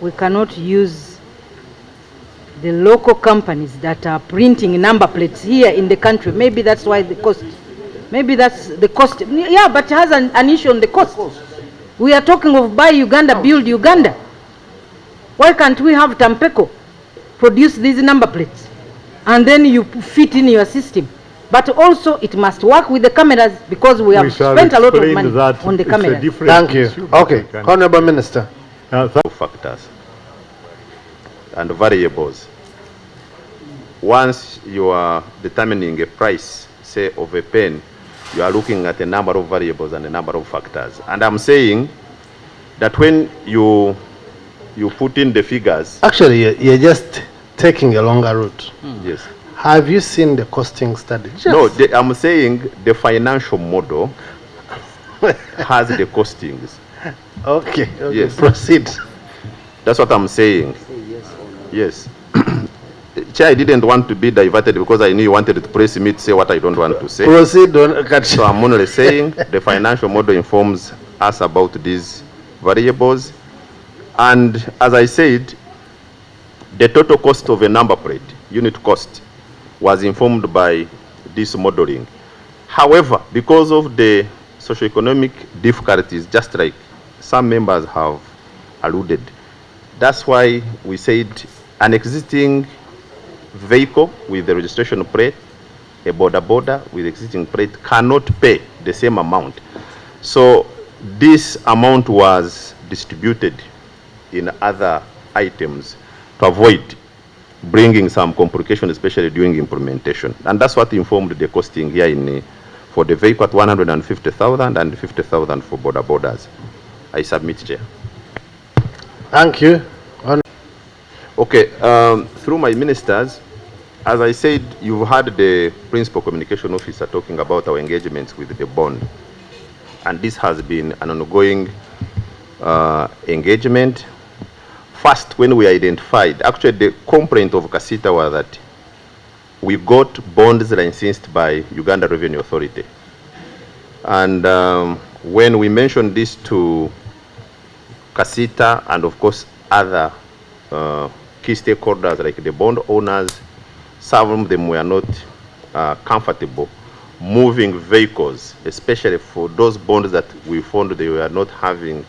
we cannot use the local companies that are printing number plates here in the country. Maybe that's why the cost. Maybe that's the cost. Yeah, but it has an issue on the cost. We are talking of buy Uganda, build Uganda. Why can't we have Tampeco produce these number plates and then you fit in your system? But also it must work with the cameras, because we have spent a lot of money on the cameras. Thank you. Okay, Honorable Minister. Factors and variables. Once you are determining a price, say, of a pen, you are looking at a number of variables and a number of factors. And I'm saying that when you put in the figures... Actually, you're just taking a longer route. Yes. Have you seen the costing study? No, I'm saying the financial model has the costings. Okay, yes. Proceed. That's what I'm saying. Yes. Chair, I didn't want to be diverted because I knew you wanted to press me to say what I don't want to say. Proceed. So I'm only saying the financial model informs us about these variables. And as I said, the total cost of a number plate, unit cost, was informed by this modeling. However, because of the socioeconomic difficulties, just like some members have alluded, that's why we said an existing vehicle with the registration plate, a border with existing plate, cannot pay the same amount. So this amount was distributed in other items to avoid bringing some complication, especially during implementation. And that's what informed the costing here for the vehicle at 150,000 and 50,000 for borders. I submit, Chair. Thank you. Okay, through my ministers, as I said, you've heard the Principal Communication Officer talking about our engagements with the bond. And this has been an ongoing engagement. First, when we identified, actually the complaint of Kasita was that we got bonds licensed by Uganda Revenue Authority. And when we mentioned this to Kasita and of course other key stakeholders like the bond owners, some of them were not comfortable moving vehicles, especially for those bonds that we found they were not having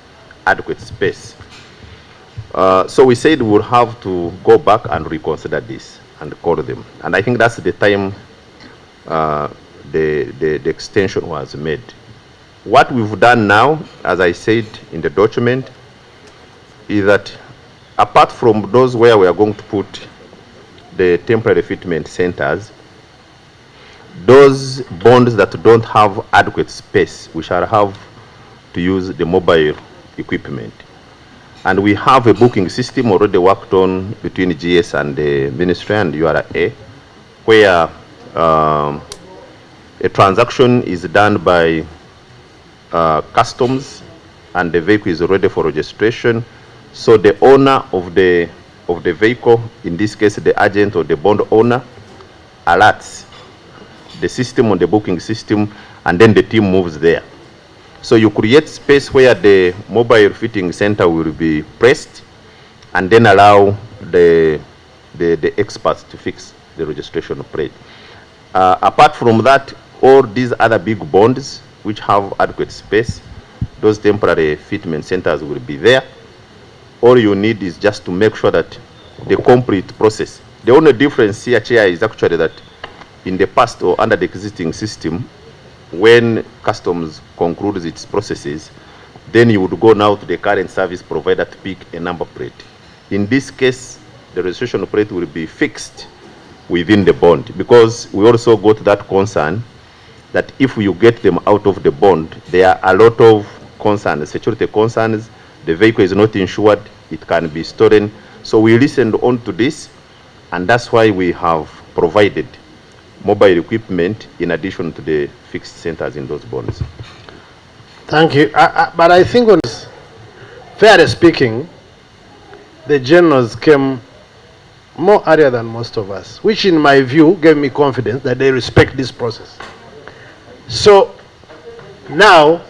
adequate space. So we said we would have to go back and reconsider this and call them. And I think that's the time the extension was made. What we've done now, as I said in the document, is that apart from those where we are going to put the temporary fitment centers, those bonds that don't have adequate space, we shall have to use the mobile equipment. And we have a booking system already worked on between GS and the Ministry and URA, where a transaction is done by customs and the vehicle is ready for registration. So the owner of the vehicle, in this case the agent or the bond owner, alerts the system on the booking system, and then the team moves there. So you create space where the mobile fitting center will be pressed, and then allow the experts to fix the registration plate. Apart from that, all these other big bonds which have adequate space, those temporary fitment centers will be there. All you need is just to make sure that the complete process. The only difference here, Chair, is actually that in the past or under the existing system, when customs concludes its processes, then you would go now to the current service provider to pick a number plate. In this case, the registration plate will be fixed within the bond, because we also got that concern that if you get them out of the bond, there are a lot of concerns, security concerns. The vehicle is not insured, it can be stolen. So we listened on to this, and that's why we have provided mobile equipment in addition to the fixed centers in those bonds. Thank you. But I think, on this, fairly speaking, the generals came more earlier than most of us, which in my view gave me confidence that they respect this process. So now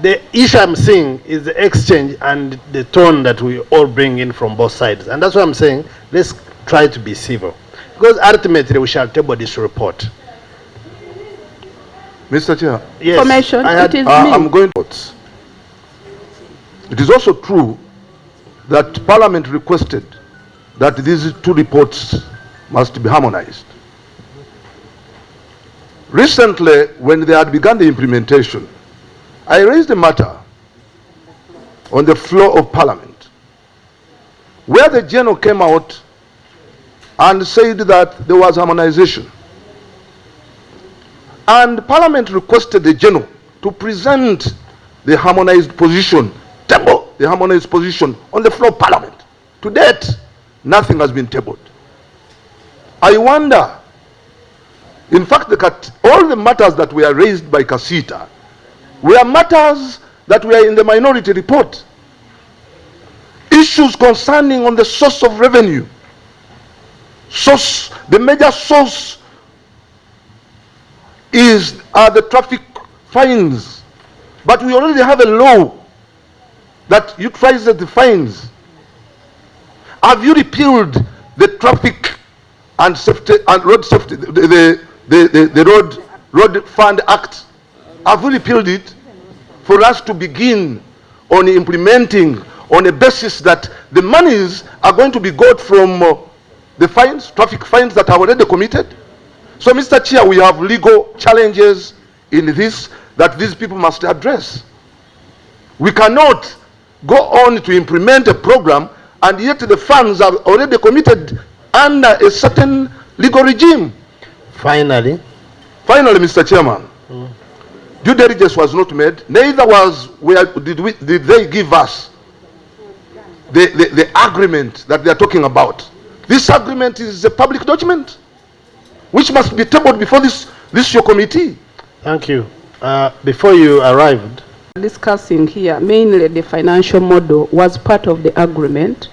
the issue I'm seeing is the exchange and the tone that we all bring in from both sides. And that's why I'm saying, let's try to be civil. Because ultimately we shall table this report. Mr. Chair, Yes, Information, it is me. I'm going to. It is also true that Parliament requested that these two reports must be harmonized. Recently, when they had begun the implementation, I raised a matter on the floor of Parliament, where the General came out and said that there was harmonization. And Parliament requested the General to present the harmonized position, table the harmonized position on the floor of Parliament. To date, nothing has been tabled. I wonder, in fact, all the matters that were raised by Kasita were matters that were in the minority report. Issues concerning on the source of revenue. The major source are the traffic fines. But we already have a law that utilizes the fines. Have you repealed the traffic and safety and road safety, the road fund act? Have you repealed it for us to begin on implementing on a basis that the monies are going to be got from the fines, traffic fines that are already committed? So, Mr. Chair, we have legal challenges in this that these people must address. We cannot go on to implement a program and yet the funds are already committed under a certain legal regime. Finally, Mr. Chairman, due diligence was not made. Neither did they give us the agreement that they are talking about. This agreement is a public document which must be tabled before this your committee. thank you. Before you arrived, Discussing here, mainly the financial model was part of the agreement.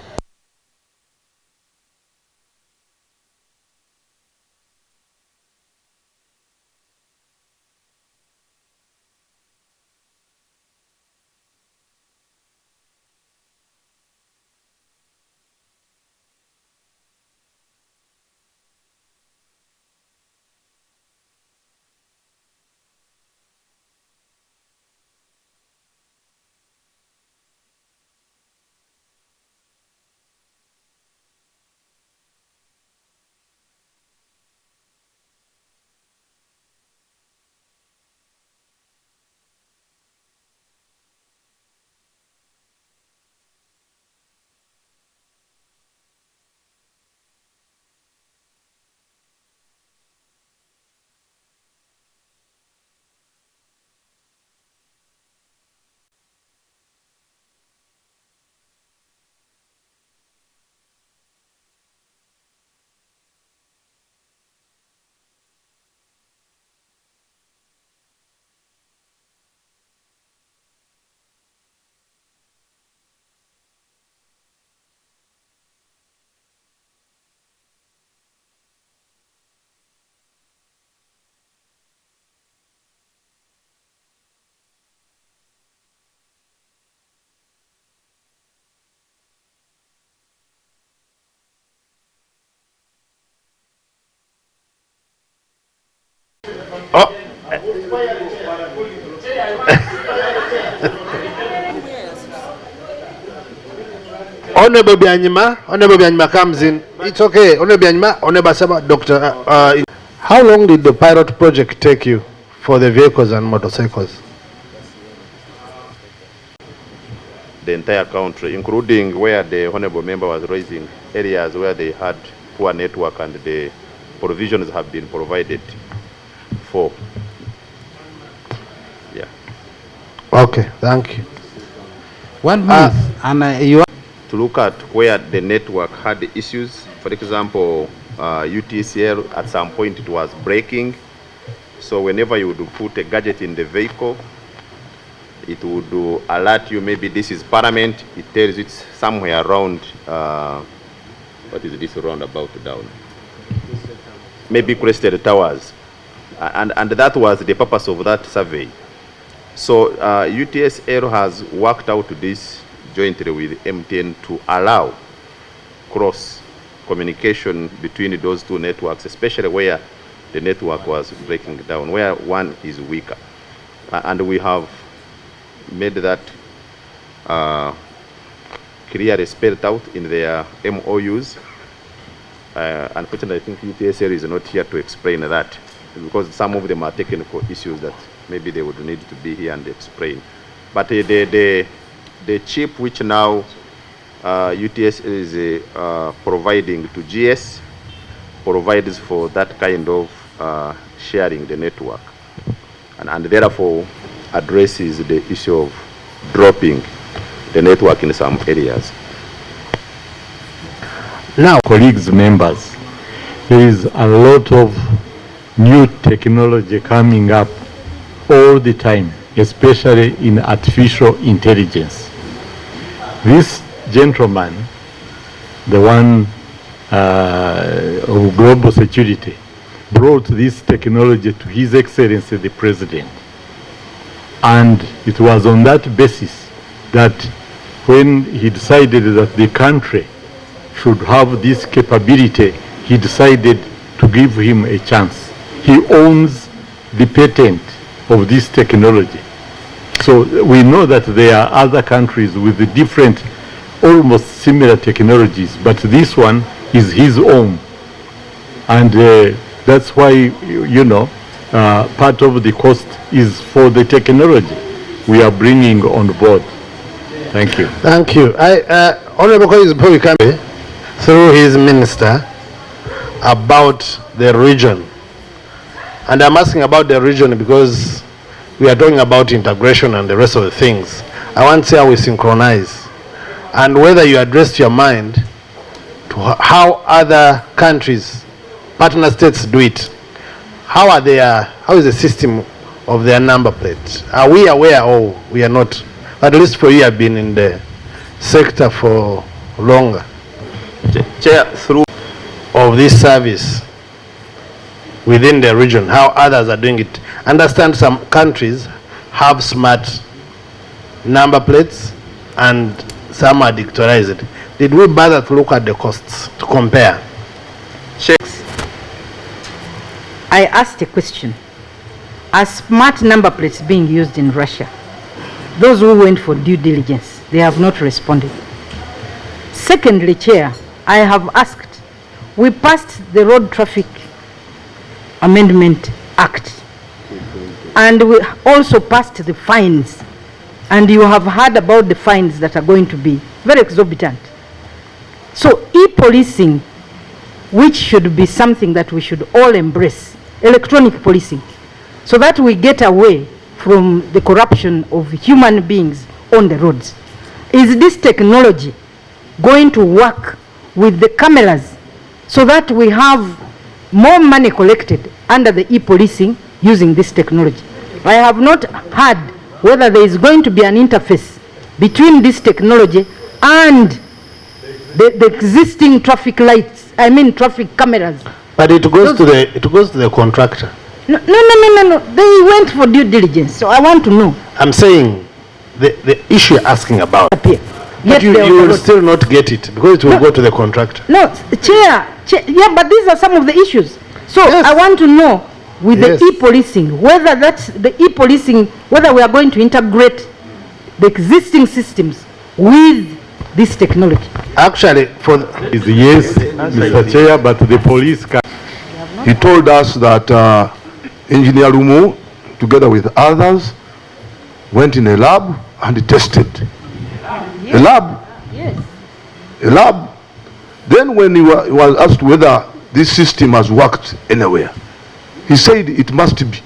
Honorable Bianyima comes in. It's okay. Honorable Bianyima, Honorable Saba, Doctor. How long did the pilot project take you for the vehicles and motorcycles? The entire country, including where the honorable member was raising areas where they had poor network and the provisions have been provided for. Yeah. Okay, thank you. 1 month, and you To look at where the network had the issues. For example, UTCL at some point it was breaking. So whenever you would put a gadget in the vehicle, it would alert you, maybe this is Parliament. It tells it somewhere around, what is this roundabout down? Maybe Crested Towers. And that was the purpose of that survey. So UTSL has worked out this jointly with MTN to allow cross communication between those two networks, especially where the network was breaking down, where one is weaker. And we have made that clearly spelled out in their MOUs. Unfortunately, I think UTSL is not here to explain that, because some of them are technical issues that maybe they would need to be here and explain. But the chip which now UTSL is providing to GS provides for that kind of sharing the network, and therefore addresses the issue of dropping the network in some areas. Now, colleagues, members, there is a lot of new technology coming up all the time, especially in artificial intelligence. This gentleman, the one of global security, brought this technology to His Excellency the President. And it was on that basis that when he decided that the country should have this capability, he decided to give him a chance. He owns the patent of this technology. So we know that there are other countries with different, almost similar technologies, but this one is his own. And that's why, you know, part of the cost is for the technology we are bringing on board. Thank you. Thank you. Honorable colleagues, before we come through his minister about the region, and I'm asking about the region because we are talking about integration and the rest of the things. I want to see how we synchronize and whether you addressed your mind to how other countries, partner states do it. How is the system of their number plate? Are we aware or we are not? At least for you have been in the sector for longer. Chair, through of this service within the region, how others are doing it. Understand some countries have smart number plates and some are dictorized. Did we bother to look at the costs to compare? checks. I asked a question. Are smart number plates being used in Russia? Those who went for due diligence, they have not responded. Secondly, Chair, I have asked, we passed the Road Traffic Amendment Act, and we also passed the fines, and you have heard about the fines that are going to be very exorbitant. So e-policing, which should be something that we should all embrace, electronic policing, so that we get away from the corruption of human beings on the roads. Is this technology going to work with the cameras so that we have more money collected under the e-policing using this technology? I have not heard whether there is going to be an interface between this technology and the existing traffic lights, traffic cameras. But it goes to the contractor. No. They went for due diligence, so I want to know. I'm saying the issue you're asking about. Appear. But you will still not get it because it will go to the contractor. No, Chair, yeah, but these are some of the issues. So yes. I want to know with the e-policing, whether that's the e-policing, whether we are going to integrate the existing systems with this technology. Actually, yes, Mr. Chair, but the police can. He told us that Engineer Lumu, together with others, went in a lab and tested. Yes. A lab? Yes. A lab. Then when he was asked whether this system has worked anywhere, he said it must be.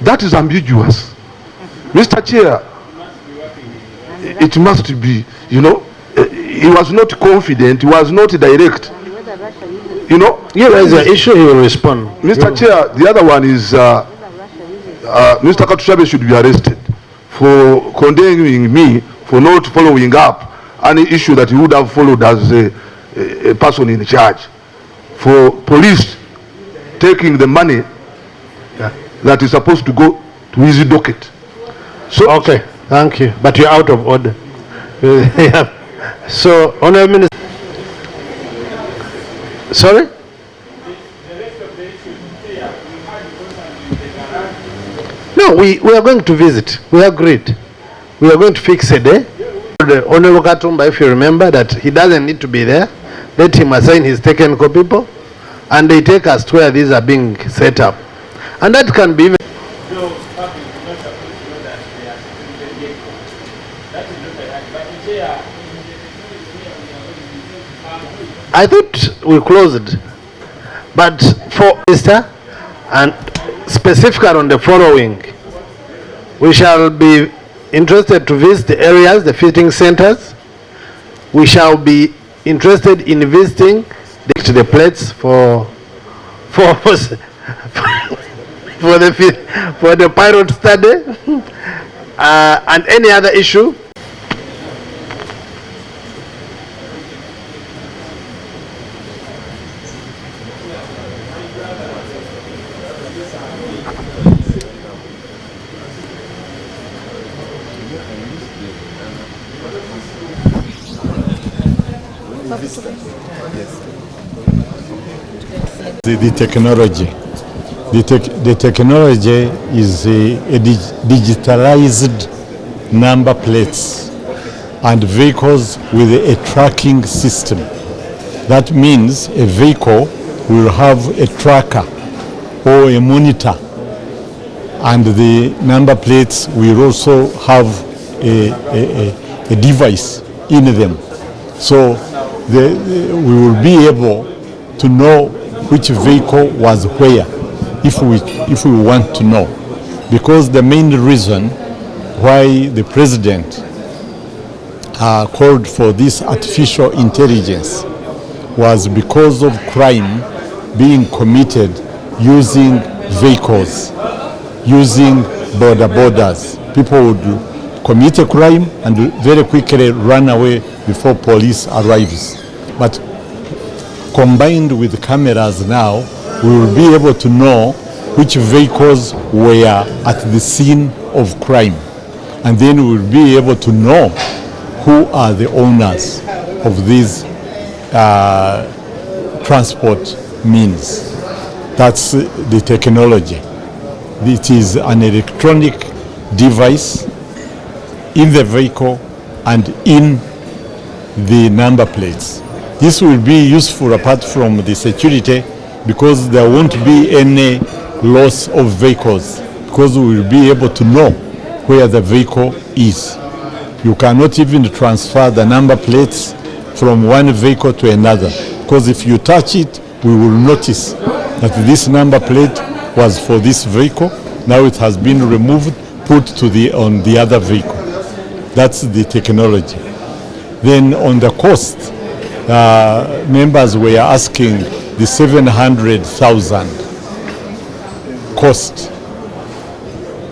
That is ambiguous. Mr. Chair, it must be, you know, he was not confident, he was not direct. You know? Yeah, there's an issue, he will respond. Mr. Chair, the other one is Mr. Katushabe should be arrested for condemning me for not following up an issue that he would have followed as a person in charge. For police taking the money that is supposed to go to his docket So, Okay, thank you. But you're out of order. Yeah. So, Honorable Minister. Sorry? No, we are going to visit. We agreed. We are going to fix a day. The Honorable Katumba, if you remember, that he doesn't need to be there. Let him assign his technical people, and they take us to where these are being set up. And that can be even. I thought we closed, but for Easter and specifically on the following, we shall be interested to visit the areas, the fitting centers. We shall be interested in visiting the plates for the pilot study and any other issue. The technology. The technology is a digitalized number plates and vehicles with a tracking system. That means a vehicle will have a tracker or a monitor, and the number plates will also have a device in them. So we will be able to know which vehicle was where, if we want to know. Because the main reason why the president called for this artificial intelligence was because of crime being committed using vehicles, using borders. People would commit a crime and very quickly run away before police arrives. But combined with cameras now, we will be able to know which vehicles were at the scene of crime. And then we will be able to know who are the owners of these transport means. That's the technology. It is an electronic device in the vehicle and in the number plates. This will be useful apart from the security, because there won't be any loss of vehicles, because we will be able to know where the vehicle is. You cannot even transfer the number plates from one vehicle to another, because if you touch it, we will notice that this number plate was for this vehicle. Now it has been removed, put to on the other vehicle. That's the technology. Then on the cost, members were asking the 700,000 cost.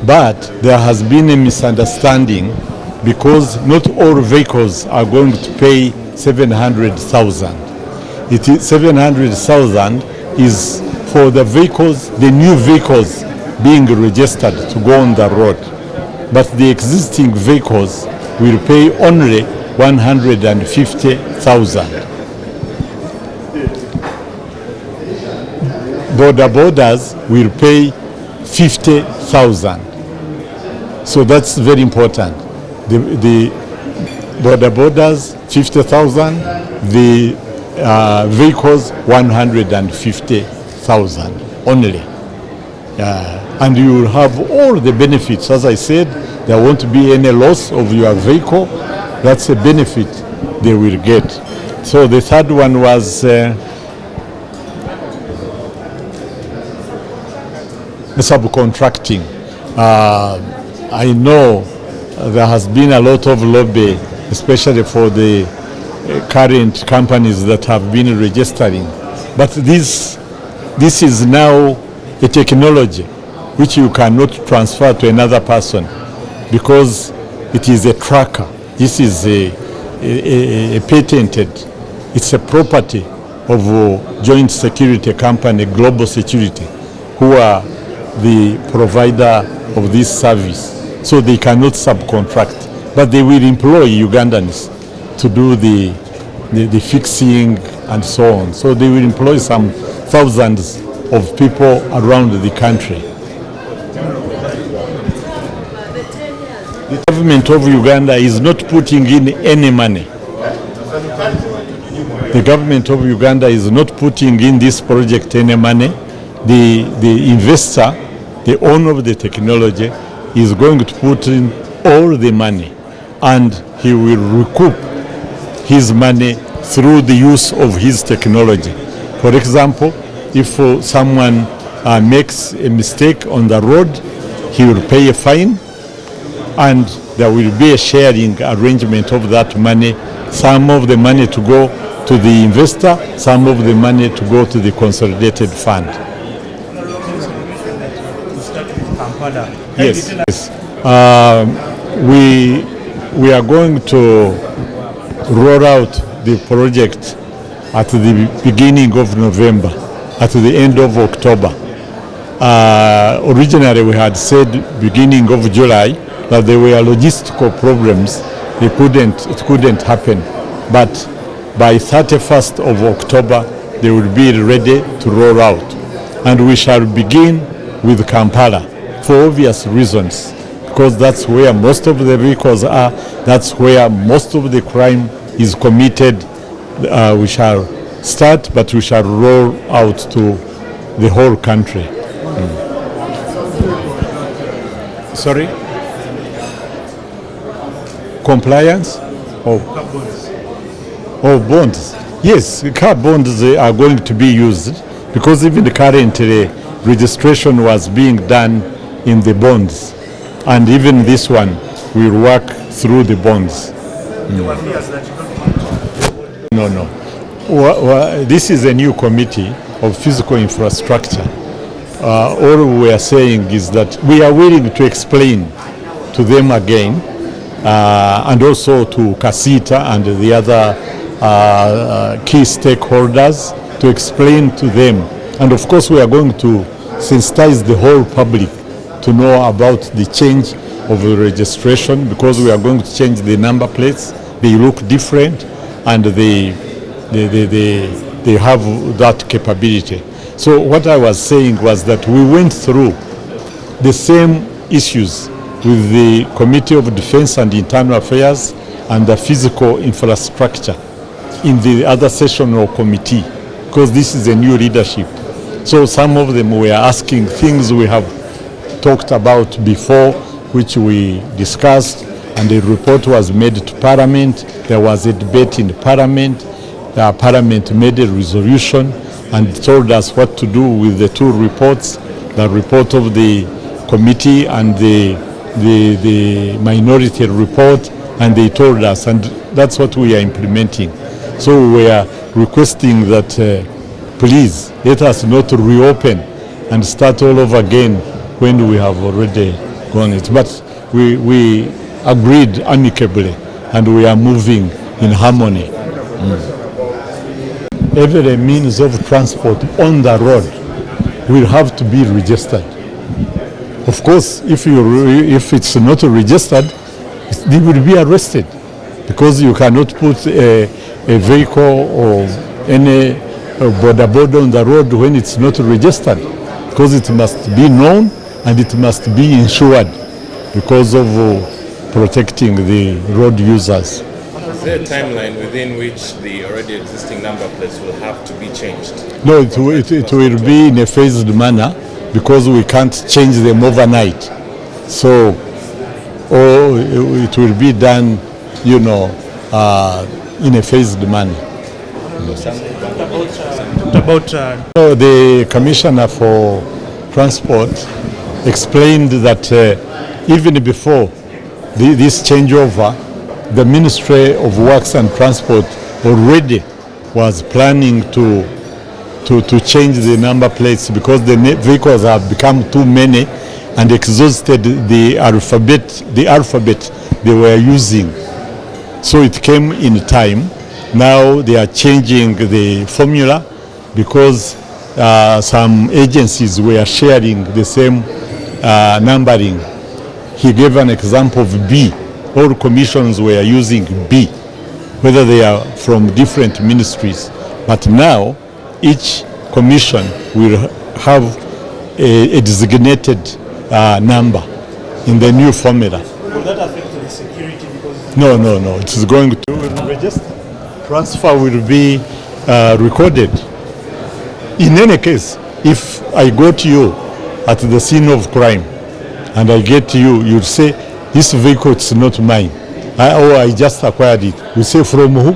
But there has been a misunderstanding, because not all vehicles are going to pay 700,000. It is 700,000 is for the vehicles, the new vehicles being registered to go on the road. But the existing vehicles will pay only 150,000. Borders will pay 50,000. So that's very important. The borders 50,000, the vehicles 150,000 only. And you will have all the benefits. As I said, there won't be any loss of your vehicle. That's a benefit they will get. So the third one was subcontracting. I know there has been a lot of lobby, especially for the current companies that have been registering. But this is now a technology which you cannot transfer to another person, because it is a tracker. This is a patented, it's a property of a joint security company, Global Security, who are the provider of this service. so they cannot subcontract. But they will employ Ugandans to do the fixing and so on. So they will employ some thousands of people around the country. The government of Uganda is not putting in any money. The government of Uganda is not putting in this project any money. The investor, the owner of the technology, is going to put in all the money, and he will recoup his money through the use of his technology. For example, if someone makes a mistake on the road, he will pay a fine, and there will be a sharing arrangement of that money. Some of the money to go to the investor, some of the money to go to the consolidated fund. Yes. We are going to roll out the project at the beginning of November, at the end of October. Originally we had said beginning of July, but there were logistical problems. It couldn't happen. But by 31st of October, they will be ready to roll out. And we shall begin with Kampala for obvious reasons, because that's where most of the vehicles are, that's where most of the crime is committed. We shall start, but we shall roll out to the whole country. Sorry? Compliance? Oh, bonds. Yes, car bonds are going to be used, because even currently registration was being done in the bonds, and even this one will work through the bonds. No. This is a new committee of physical infrastructure. All we are saying is that we are willing to explain to them again, and also to Kasita and the other key stakeholders, to explain to them. And of course we are going to sensitize the whole public to know about the change of the registration, because we are going to change the number plates. They look different, and they have that capability. So what I was saying was that we went through the same issues with the Committee of Defense and Internal Affairs and the Physical Infrastructure in the other sessional committee, because this is a new leadership. So some of them were asking things we have talked about before, which we discussed, and the report was made to Parliament. There was a debate in Parliament. The Parliament made a resolution and told us what to do with the two reports, the report of the committee and the minority report, and they told us, and that's what we are implementing. So we are requesting that please let us not reopen and start all over again when we have already gone it. But we agreed amicably, and we are moving in harmony. Every means of transport on the road will have to be registered. Of course, if it's not registered, they will be arrested, because you cannot put a vehicle or any border on the road when it's not registered, because it must be known and it must be insured because of protecting the road users. Is there a timeline within which the already existing number plates will have to be changed? No, it will be in a phased manner, because we can't change them overnight. So it will be done, in a phased manner. The Commissioner for Transport explained that even before this changeover, the Ministry of Works and Transport already was planning to change the number plates, because the vehicles have become too many and exhausted the alphabet they were using. So it came in time. Now they are changing the formula, because some agencies were sharing the same numbering. he gave an example of B. All commissions were using B, whether they are from different ministries. But now, each commission will have a designated number in the new formula. Will that affect the security? Because No, it is going to register. Transfer will be recorded. In any case, if I go to you at the scene of crime and I get to you, you'll say, this vehicle is not mine. I just acquired it. You say from who?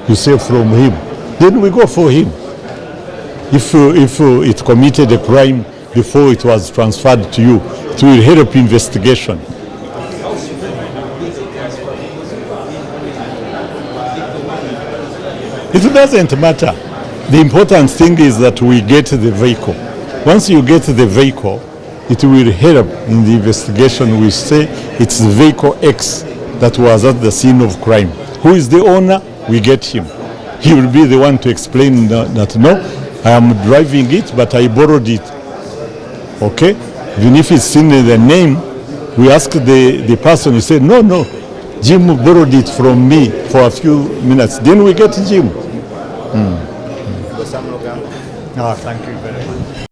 You say from him. Then we go for him. If it committed a crime before it was transferred to you, it will help investigation. It doesn't matter. The important thing is that we get the vehicle. Once you get the vehicle, it will help in the investigation. We say it's vehicle X that was at the scene of crime. Who is the owner? We get him. He will be the one to explain that no, I am driving it, but I borrowed it. Okay? Even if it's in the name, we ask the person, he said, no, Jim borrowed it from me for a few minutes. Then we get Jim. Thank you very much.